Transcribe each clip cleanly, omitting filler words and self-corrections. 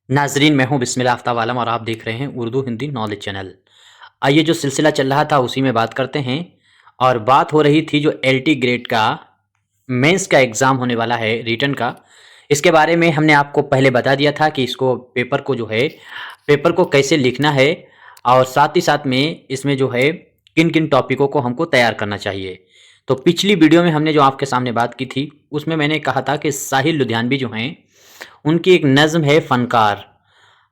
नाजरीन, मैं हूं बिस्मिल्लाह आफ्ताब आलम और आप देख रहे हैं उर्दू हिंदी नॉलेज चैनल। आइए, जो सिलसिला चल रहा था उसी में बात करते हैं। और बात हो रही थी जो एलटी ग्रेड का मेंस का एग्ज़ाम होने वाला है, रिटन का। इसके बारे में हमने आपको पहले बता दिया था कि इसको पेपर को जो है, पेपर को कैसे लिखना है और साथ ही साथ में इसमें जो है किन किन टॉपिकों को हमको तैयार करना चाहिए। तो पिछली वीडियो में हमने जो आपके सामने बात की थी उसमें मैंने कहा था कि साहिल लुधियानवी जो हैं, उनकी एक नज़्म है फ़नकार।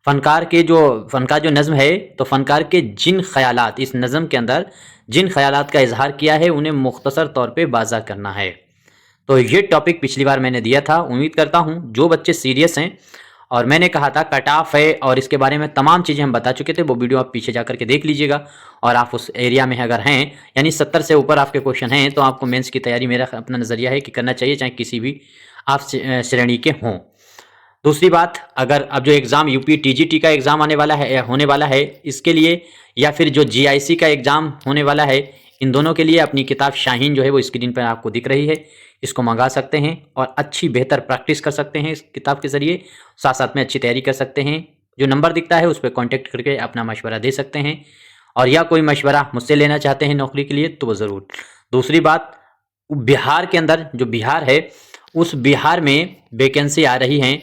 फ़नकार जो नज़्म है, तो फ़नकार के जिन ख़यालात इस नज़्म के अंदर जिन ख़यालात का इज़हार किया है उन्हें मुख्तसर तौर पे वाज़ा करना है। तो ये टॉपिक पिछली बार मैंने दिया था। उम्मीद करता हूँ जो बच्चे सीरियस हैं, और मैंने कहा था कट ऑफ है और इसके बारे में तमाम चीज़ें हम बता चुके थे, वो वीडियो आप पीछे जा कर के देख लीजिएगा। और आप उस एरिया में अगर हैं, यानी 70 से ऊपर आपके क्वेश्चन हैं, तो आपको मेंस की तैयारी, मेरा अपना नज़रिया है कि करना चाहिए, चाहे किसी भी आप श्रेणी के हों। दूसरी बात, अगर अब जो एग्ज़ाम यूपी टीजीटी का एग्ज़ाम होने वाला है, इसके लिए या फिर जो जीआईसी का एग्ज़ाम होने वाला है, इन दोनों के लिए अपनी किताब शाहीन जो है वो स्क्रीन पर आपको दिख रही है, इसको मंगा सकते हैं और अच्छी बेहतर प्रैक्टिस कर सकते हैं इस किताब के ज़रिए। साथ साथ में अच्छी तैयारी कर सकते हैं। जो नंबर दिखता है उस पर कॉन्टैक्ट करके अपना मशवरा दे सकते हैं, और या कोई मशवरा मुझसे लेना चाहते हैं नौकरी के लिए तो वो ज़रूर। दूसरी बात, बिहार के अंदर जो बिहार है, उस बिहार में वैकेंसी आ रही हैं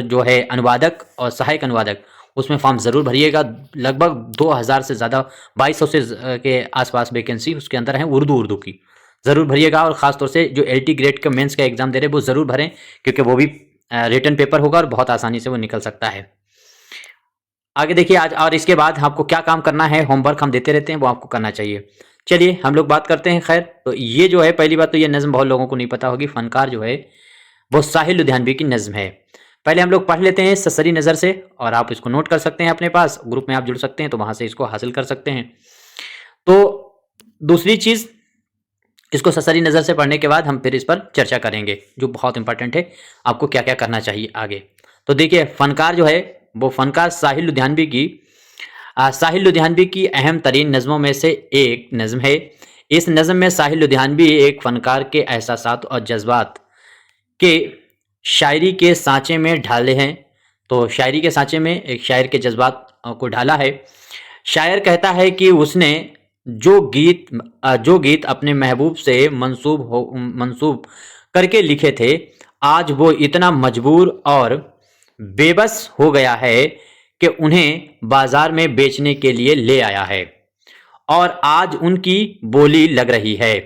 जो है अनुवादक और सहायक अनुवादक, उसमें फॉर्म ज़रूर भरिएगा। लगभग 2000 से ज़्यादा, 2200 से के आसपास वैकेंसी उसके अंदर है उर्दू की। ज़रूर भरिएगा, और ख़ास तौर से जो एलटी ग्रेड का मेंस का एग्ज़ाम दे रहे हैं वो ज़रूर भरें, क्योंकि वो भी रिटन पेपर होगा और बहुत आसानी से वो निकल सकता है। आगे देखिए आज, और इसके बाद आपको क्या काम करना है, होमवर्क हम देते रहते हैं, वो आपको करना चाहिए। चलिए हम लोग बात करते हैं। खैर, तो ये जो है, पहली बात तो ये नज़्म बहुत लोगों को नहीं पता होगी। फ़नकार जो है वो साहिल लुधियानवी की नज़्म है। पहले हम लोग पढ़ लेते हैं ससरी नज़र से, और आप इसको नोट कर सकते हैं अपने पास, ग्रुप में आप जुड़ सकते हैं तो वहाँ से इसको हासिल कर सकते हैं। तो दूसरी चीज़, इसको ससरी नज़र से पढ़ने के बाद हम फिर इस पर चर्चा करेंगे, जो बहुत इंपॉर्टेंट है, आपको क्या क्या करना चाहिए आगे। तो देखिए, फ़नकार जो है वो फ़नकार साहिल लुधियानवी की अहम तरीन नज़मों में से एक नज़म है। इस नज़म में साहिल लुधियानवी एक फ़नकार के एहसासात और जज्बात के शायरी के सांचे में ढाले हैं। तो शायरी के सांचे में एक शायर के जज्बात को ढाला है। शायर कहता है कि उसने जो गीत अपने महबूब से मंसूब करके लिखे थे, आज वो इतना मजबूर और बेबस हो गया है कि उन्हें बाजार में बेचने के लिए ले आया है, और आज उनकी बोली लग रही है।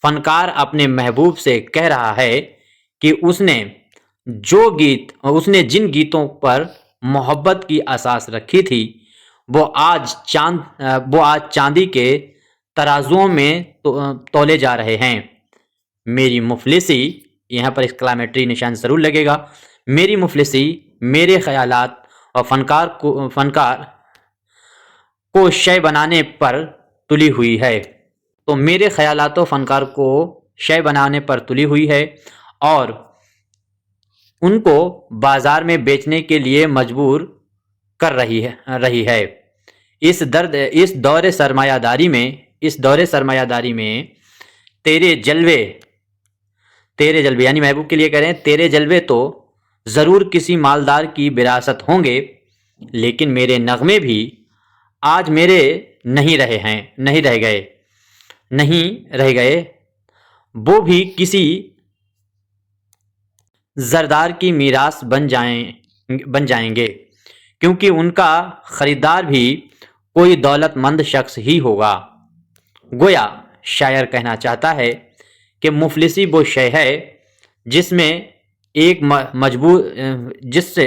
फनकार अपने महबूब से कह रहा है कि उसने जिन गीतों पर मोहब्बत की आसास रखी थी, वो आज चांदी के तराजुओं में तोले जा रहे हैं। मेरी मुफलिसी, यहाँ पर एक्सक्लेमेटरी निशान ज़रूर लगेगा। मेरी मुफलिसी, मेरे ख्यालात और फनकार को शय बनाने पर तुली हुई है। तो मेरे ख्यालात और फनकार को शय बनाने पर तुली हुई है, और उनको बाजार में बेचने के लिए मजबूर कर रही है। इस दौरे सरमायादारी में तेरे जलवे यानी महबूब के लिए कह रहे हैं, तेरे जलवे तो ज़रूर किसी मालदार की विरासत होंगे, लेकिन मेरे नगमे भी आज मेरे नहीं रह गए। वो भी किसी जरदार की मीरास बन जाएंगे, क्योंकि उनका खरीदार भी कोई दौलतमंद शख्स ही होगा। गोया शायर कहना चाहता है कि मुफलिसी वो शय है जिसमें एक मजबूर जिससे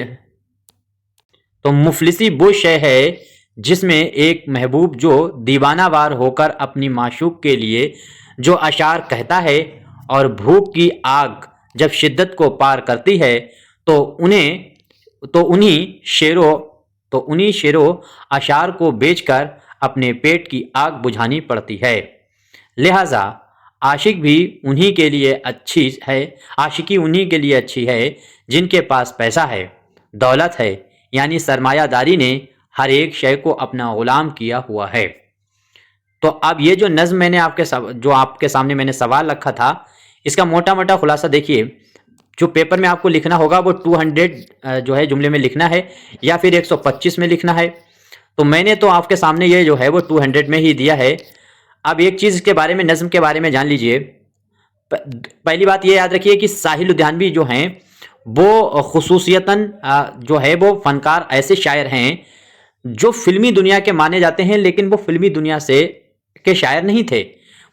तो मुफलिसी वो शय है जिसमें एक महबूब जो दीवानावार होकर अपनी माशूक के लिए जो अशार कहता है, और भूख की आग जब शिद्दत को पार करती है तो उन्हीं शेरों अशार को बेचकर अपने पेट की आग बुझानी पड़ती है। लिहाजा आशिकी उन्हीं के लिए अच्छी है जिनके पास पैसा है, दौलत है, यानी सरमायादारी ने हर एक शय को अपना गुलाम किया हुआ है। तो अब ये जो नज़्म मैंने आपके सामने मैंने सवाल रखा था, इसका मोटा मोटा खुलासा देखिए। जो पेपर में आपको लिखना होगा वो 200 जो है जुमले में लिखना है या फिर 125 में लिखना है। तो मैंने तो आपके सामने ये जो है वो 200 में ही दिया है। अब एक चीज़ के बारे में, नज़्म के बारे में जान लीजिए। पहली बात ये याद रखिए कि साहिल लुधियानवी जो हैं वो खुसूसियतन जो है वो फनकार ऐसे शायर हैं जो फिल्मी दुनिया के माने जाते हैं, लेकिन वो फिल्मी दुनिया से के शायर नहीं थे।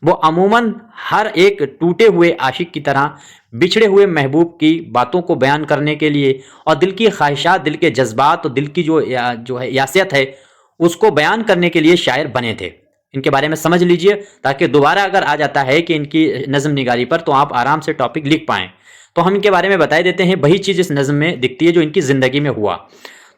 वो अमूमन हर एक टूटे हुए आशिक की तरह बिछड़े हुए महबूब की बातों को बयान करने के लिए और दिल की ख्वाहिशात, दिल के जज्बात और दिल की जो है यासियत है उसको बयान करने के लिए शायर बने थे। इनके बारे में समझ लीजिए ताकि दोबारा अगर आ जाता है कि इनकी नज़्म निगारी पर तो आप आराम से टॉपिक लिख पाएँ। तो हम इनके बारे में बता देते हैं। वही चीज़ इस नज़्म में दिखती है जो इनकी ज़िंदगी में हुआ।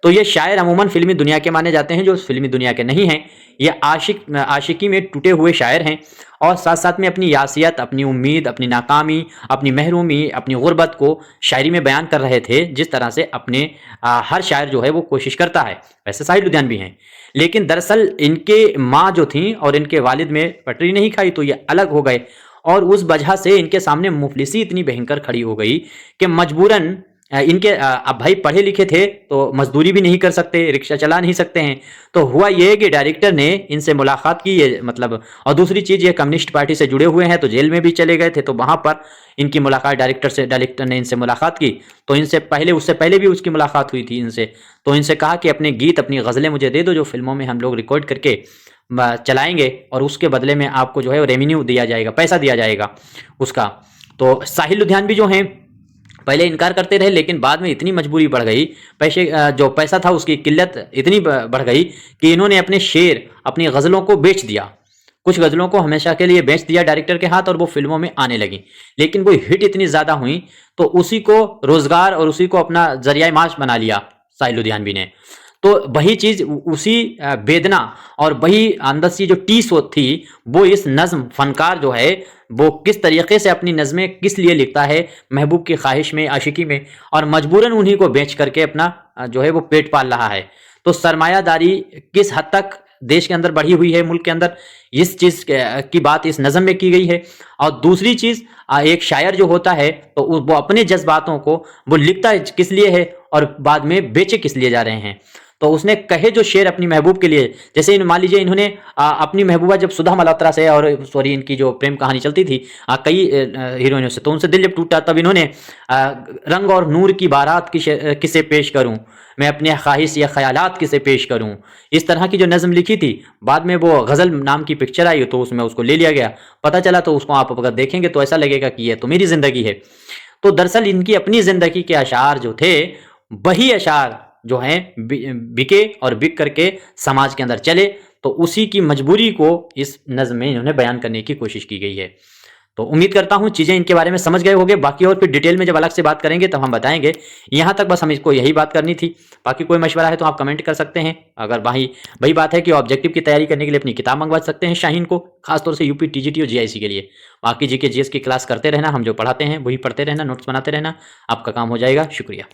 तो ये शायर अमूमन फिल्मी दुनिया के माने जाते हैं जो फिल्मी दुनिया के नहीं हैं। ये आशिकी में टूटे हुए शायर हैं और साथ साथ में अपनी यासियत, अपनी उम्मीद, अपनी नाकामी, अपनी महरूमी, अपनी गुर्बत को शायरी में बयान कर रहे थे, जिस तरह से अपने हर शायर जो है वो कोशिश करता है। वैसे साहिल लुधियानवी हैं, लेकिन दरअसल इनके माँ जो थी और इनके वालिद में पटरी नहीं खाई तो ये अलग हो गए और उस वजह से इनके सामने मुफलिसी इतनी भयंकर खड़ी हो गई कि मजबूरन इनके अब भाई पढ़े लिखे थे तो मजदूरी भी नहीं कर सकते, रिक्शा चला नहीं सकते हैं। तो हुआ ये कि डायरेक्टर ने इनसे मुलाकात की, ये मतलब, और दूसरी चीज़ ये कम्युनिस्ट पार्टी से जुड़े हुए हैं तो जेल में भी चले गए थे। तो वहाँ पर इनकी मुलाकात डायरेक्टर ने इनसे मुलाकात की। तो इनसे पहले, उससे पहले भी उसकी मुलाकात हुई थी इनसे। तो इनसे कहा कि अपने गीत, अपनी गज़लें मुझे दे दो जो फिल्मों में हम लोग रिकॉर्ड करके चलाएंगे और उसके बदले में आपको जो है रेवेन्यू दिया जाएगा, पैसा दिया जाएगा उसका। तो साहिल लुधियानवी जो हैं पहले इनकार करते रहे, लेकिन बाद में इतनी मजबूरी बढ़ गई, जो पैसा था उसकी किल्लत इतनी बढ़ गई कि इन्होंने अपने शेर, अपनी गज़लों को बेच दिया। कुछ गज़लों को हमेशा के लिए बेच दिया डायरेक्टर के हाथ और वो फिल्मों में आने लगी। लेकिन वो हिट इतनी ज़्यादा हुई तो उसी को रोज़गार और उसी को अपना ज़रिया माश बना लिया साहिल लुधियानवी ने। तो वही चीज़, उसी वेदना और वही अंदर सी जो टीस थी, वो इस नज़्म फनकार जो है वो किस तरीके से अपनी नज़में किस लिए लिखता है, महबूब की ख्वाहिश में, आशिकी में, और मजबूरन उन्हीं को बेच करके अपना जो है वो पेट पाल रहा है। तो सरमायादारी किस हद तक देश के अंदर बढ़ी हुई है, मुल्क के अंदर, इस चीज़ की बात इस नज़म में की गई है। और दूसरी चीज़, एक शायर जो होता है तो वो अपने जज्बातों को वो लिखता किस लिए है और बाद में बेचे किस लिए जा रहे हैं। तो उसने कहे जो शेर अपनी महबूब के लिए, जैसे मान लीजिए इन्होंने अपनी महबूबा जब सुधा मल्होत्रा से, और सॉरी इनकी जो प्रेम कहानी चलती थी कई हीरोइनों से, तो उनसे दिल जब टूटा तब इन्होंने रंग और नूर की बारात किसे पेश करूं, मैं अपने ख्वाहिश या ख्यालात किसे पेश करूं, इस तरह की जो नज़म लिखी थी। बाद में वो गज़ल नाम की पिक्चर आई तो उसमें उसको ले लिया गया, पता चला। तो उसको आप अगर देखेंगे तो ऐसा लगेगा कि ये तो मेरी ज़िंदगी है। तो दरअसल इनकी अपनी ज़िंदगी के अशार जो थे, वही अशार जो हैं बिके और बिक करके समाज के अंदर चले। तो उसी की मजबूरी को इस नज़्म में इन्होंने बयान करने की कोशिश की गई है। तो उम्मीद करता हूँ चीज़ें इनके बारे में समझ गए होंगे। बाकी और फिर डिटेल में जब अलग से बात करेंगे तब हम बताएंगे। यहाँ तक बस हम इसको यही बात करनी थी। बाकी कोई मशवरा है तो आप कमेंट कर सकते हैं। अगर वही बात है कि ऑब्जेक्टिव की तैयारी करने के लिए अपनी किताब मंगवा सकते हैं शाहीन को, खासतौर से यूपी टीजीटी और जीआईसी के लिए। बाकी जीके जीएस की क्लास करते रहना, हम जो पढ़ाते हैं वही पढ़ते रहना, नोट्स बनाते रहना, आपका काम हो जाएगा। शुक्रिया।